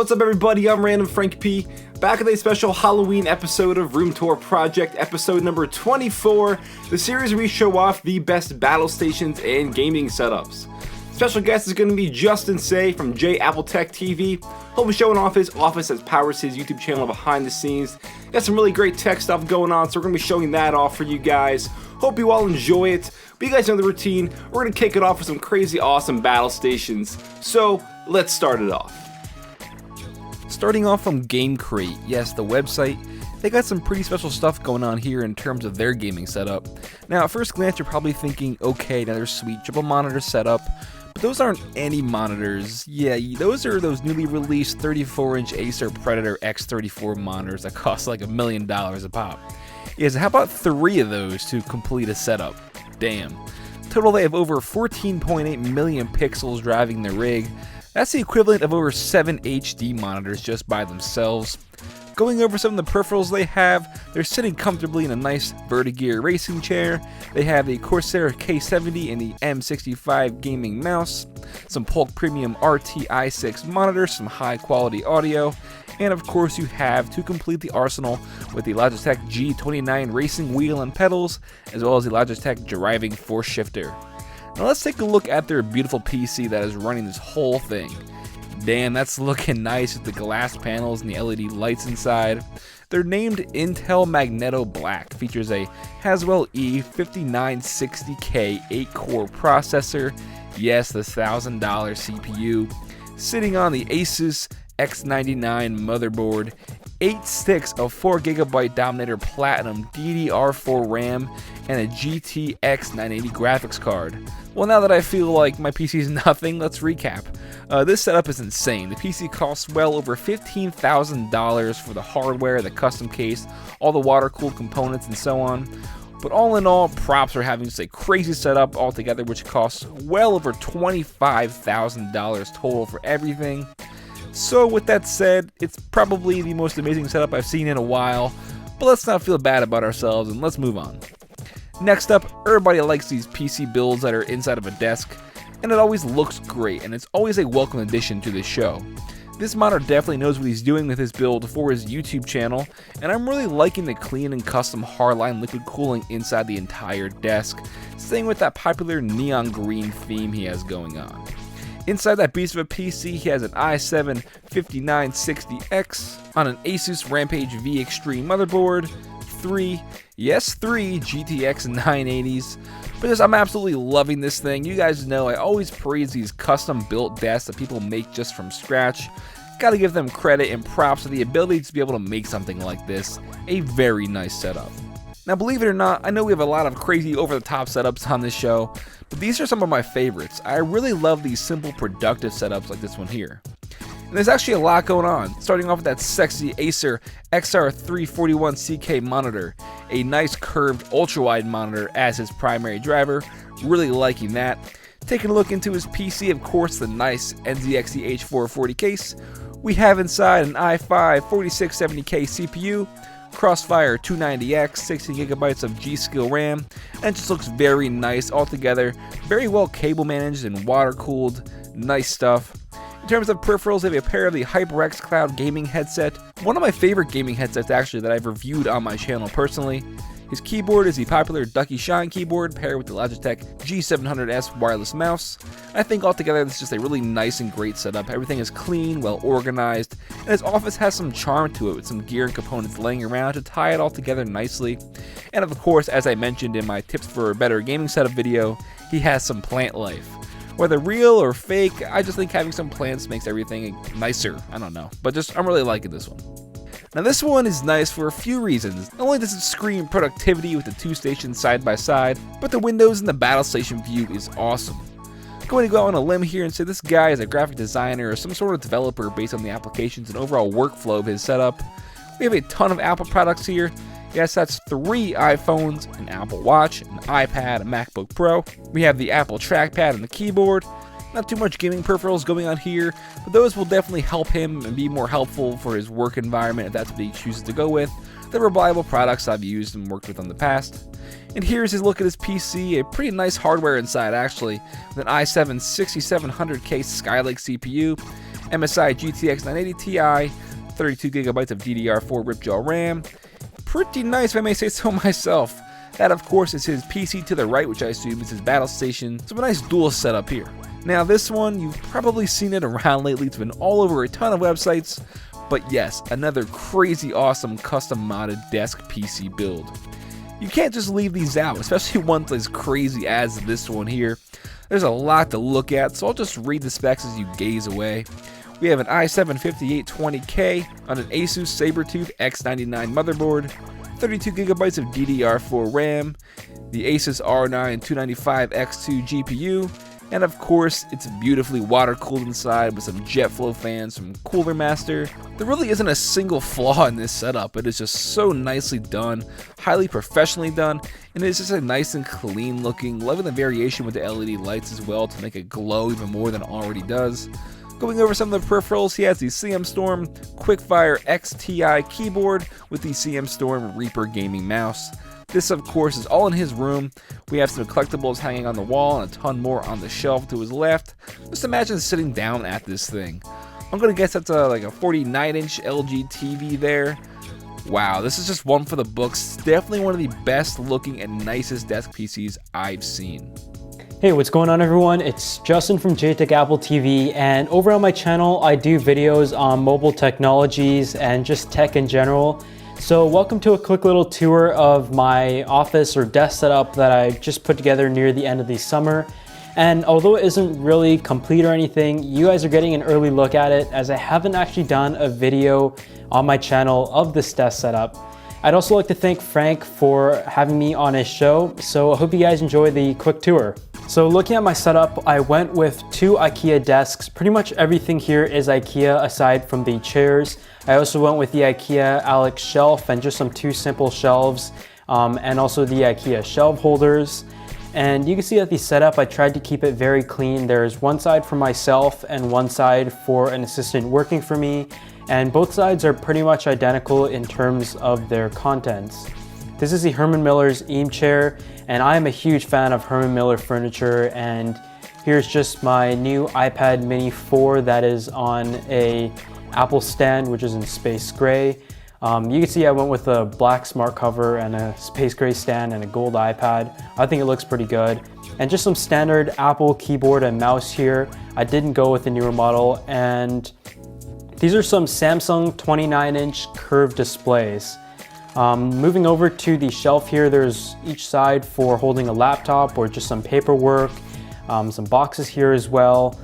What's up everybody, I'm randomfrankp, back with a special Halloween episode of Room Tour Project, episode number 24, the series where we show off the best battle stations and gaming setups. Special guest is going to be Justin Say from J Apple Tech TV. He'll be showing off his office that powers his YouTube channel behind the scenes. Got some really great tech stuff going on, so we're going to be showing that off for you guys. Hope you all enjoy it. But you guys know the routine. We're going to kick it off with some crazy awesome battle stations. So let's start it off. Starting off from Game Crate, yes, the website. They got some pretty special stuff going on here in terms of their gaming setup. Now, at first glance, you're probably thinking, okay, another sweet triple monitor setup. But those aren't any monitors. Yeah, those are those newly released 34-inch Acer Predator X34 monitors that cost like $1 million a pop. Yes, how about 3 of those to complete a setup? Damn. Total, they have over 14.8 million pixels driving the rig. That's the equivalent of over 7 HD monitors just by themselves. Going over some of the peripherals they have, they're sitting comfortably in a nice Vertigear racing chair. They have the Corsair K70 and the M65 gaming mouse, some Polk Premium RT i6 monitors, some high quality audio, and of course you have to complete the arsenal with the Logitech G29 racing wheel and pedals, as well as the Logitech driving force shifter. Now let's take a look at their beautiful PC that is running this whole thing. Damn, that's looking nice with the glass panels and the LED lights inside. They're named Intel Magneto Black. Features a Haswell E5960K 8-core processor. Yes, the $1,000 CPU. Sitting on the Asus X99 motherboard. 8 sticks of 4GB Dominator Platinum DDR4 RAM and a GTX 980 graphics card. Well, now that I feel like my PC is nothing, let's recap. This setup is insane. The PC costs well over $15,000 for the hardware, the custom case, all the water-cooled components, and so on. But all in all, props for having just a crazy setup altogether, which costs well over $25,000 total for everything. So with that said, it's probably the most amazing setup I've seen in a while, but let's not feel bad about ourselves and let's move on. Next up, everybody likes these PC builds that are inside of a desk, and it always looks great, and it's always a welcome addition to this show. This modder definitely knows what he's doing with his build for his YouTube channel, and I'm really liking the clean and custom hardline liquid cooling inside the entire desk, staying with that popular neon green theme he has going on. Inside that beast of a PC, he has an i7 5960X on an Asus Rampage V Extreme motherboard, 3 GTX 980s. But just, I'm absolutely loving this thing. You guys know I always praise these custom built desks that people make just from scratch. Gotta give them credit and props for the ability to be able to make something like this. A very nice setup. Now, believe it or not, I know we have a lot of crazy over-the-top setups on this show, but these are some of my favorites. I really love these simple, productive setups like this one here. And there's actually a lot going on, starting off with that sexy Acer XR341CK monitor, a nice curved ultra-wide monitor as his primary driver, really liking that. Taking a look into his PC, of course, the nice NZXT H440 case. We have inside an i5 4670K CPU, Crossfire 290X, 16GB of G-Skill RAM, and it just looks very nice altogether. Very well cable managed and water cooled, nice stuff. In terms of peripherals, they have a pair of the HyperX Cloud gaming headset, one of my favorite gaming headsets actually that I've reviewed on my channel personally. His keyboard is the popular Ducky Shine keyboard paired with the Logitech G700S wireless mouse. I think altogether this is just a really nice and great setup. Everything is clean, well organized, and his office has some charm to it with some gear and components laying around to tie it all together nicely. And of course, as I mentioned in my tips for a better gaming setup video, he has some plant life. Whether real or fake, I just think having some plants makes everything nicer. I don't know, but I'm really liking this one. Now this one is nice for a few reasons. Not only does it scream productivity with the 2 stations side by side, but the windows in the Battlestation view is awesome. I'm going to go out on a limb here and say this guy is a graphic designer or some sort of developer based on the applications and overall workflow of his setup. We have a ton of Apple products here. Yes, that's 3 iPhones, an Apple Watch, an iPad, a MacBook Pro. We have the Apple trackpad and the keyboard. Not too much gaming peripherals going on here, but those will definitely help him and be more helpful for his work environment if that's what he chooses to go with. They're reliable products I've used and worked with in the past. And here's his look at his PC, a pretty nice hardware inside actually, with an i7 6700K Skylake CPU, MSI GTX 980 Ti, 32GB of DDR4 Ripjaw RAM. Pretty nice if I may say so myself. That of course is his PC to the right, which I assume is his Battlestation. So a nice dual setup here. Now this one, you've probably seen it around lately. It's been all over a ton of websites. But yes, another crazy awesome custom modded desk PC build. You can't just leave these out, especially ones as crazy as this one here. There's a lot to look at, so I'll just read the specs as you gaze away. We have an i7-5820K on an Asus Sabertooth X99 motherboard, 32GB of DDR4 RAM, the Asus R9 295X2 GPU, and of course, it's beautifully water-cooled inside with some jet flow fans from Cooler Master. There really isn't a single flaw in this setup. It is just so nicely done, highly professionally done, and it's just a nice and clean looking. Loving the variation with the LED lights as well to make it glow even more than it already does. Going over some of the peripherals, he has the CM Storm Quickfire XTI keyboard with the CM Storm Reaper gaming mouse. This, of course, is all in his room. We have some collectibles hanging on the wall and a ton more on the shelf to his left. Just imagine sitting down at this thing. I'm going to guess that's like a 49-inch LG TV there. Wow, this is just one for the books. Definitely one of the best looking and nicest desk PCs I've seen. Hey, what's going on everyone? It's Justin from JTech Apple TV, and over on my channel I do videos on mobile technologies and just tech in general. So welcome to a quick little tour of my office or desk setup that I just put together near the end of the summer. And although it isn't really complete or anything, you guys are getting an early look at it as I haven't actually done a video on my channel of this desk setup. I'd also like to thank Frank for having me on his show, so I hope you guys enjoy the quick tour. So looking at my setup, I went with 2 IKEA desks. Pretty much everything here is IKEA aside from the chairs. I also went with the IKEA Alex shelf and just some 2 simple shelves, and also the IKEA shelf holders. And you can see that the setup, I tried to keep it very clean. There's one side for myself and one side for an assistant working for me. And both sides are pretty much identical in terms of their contents. This is the Herman Miller's Eames chair, and I am a huge fan of Herman Miller furniture, and here's just my new iPad mini 4 that is on a Apple stand, which is in space gray. You can see I went with a black smart cover and a space gray stand and a gold iPad. I think it looks pretty good. And just some standard Apple keyboard and mouse here. I didn't go with the newer model, and these are some Samsung 29-inch curved displays. Moving over to the shelf here, there's each side for holding a laptop or just some paperwork, some boxes here as well.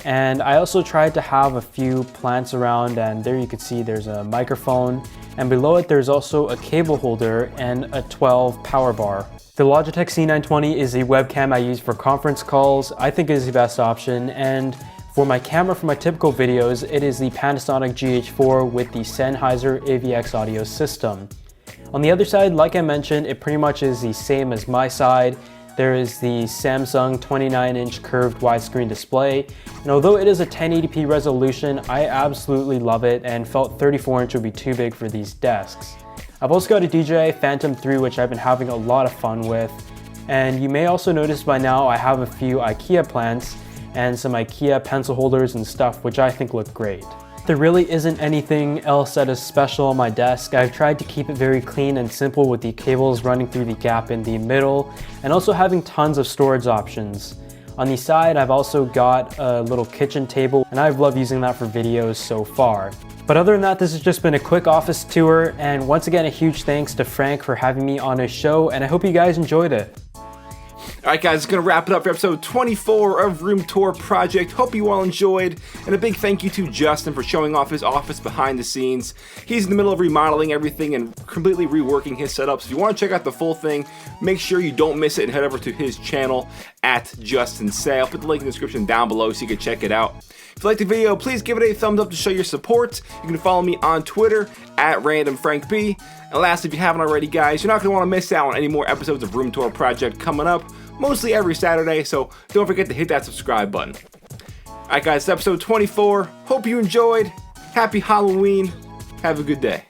And I also tried to have a few plants around, and there you can see there's a microphone, and below it there's also a cable holder and a 12 power bar. The Logitech C920 is the webcam I use for conference calls. I think it is the best option, and for my camera for my typical videos, it is the Panasonic GH4 with the Sennheiser AVX audio system. On the other side, like I mentioned, it pretty much is the same as my side. There is the Samsung 29-inch curved widescreen display, and although it is a 1080p resolution, I absolutely love it and felt 34-inch would be too big for these desks. I've also got a DJI Phantom 3, which I've been having a lot of fun with, and you may also notice by now I have a few IKEA plants and some IKEA pencil holders and stuff, which I think look great. There really isn't anything else that is special on my desk. I've tried to keep it very clean and simple with the cables running through the gap in the middle, and also having tons of storage options. On the side, I've also got a little kitchen table, and I've loved using that for videos so far. But other than that, this has just been a quick office tour, and once again, a huge thanks to Frank for having me on his show, and I hope you guys enjoyed it. Alright guys, it's going to wrap it up for episode 24 of Room Tour Project. Hope you all enjoyed, and a big thank you to Justin for showing off his office behind the scenes. He's in the middle of remodeling everything and completely reworking his setup, so if you want to check out the full thing, make sure you don't miss it and head over to his channel at Justin Say. I'll put the link in the description down below so you can check it out. If you liked the video, please give it a thumbs up to show your support. You can follow me on Twitter at randomfrankp. And lastly, if you haven't already, guys, you're not going to want to miss out on any more episodes of Room Tour Project coming up, mostly every Saturday, so don't forget to hit that subscribe button. Alright guys, it's episode 24. Hope you enjoyed. Happy Halloween. Have a good day.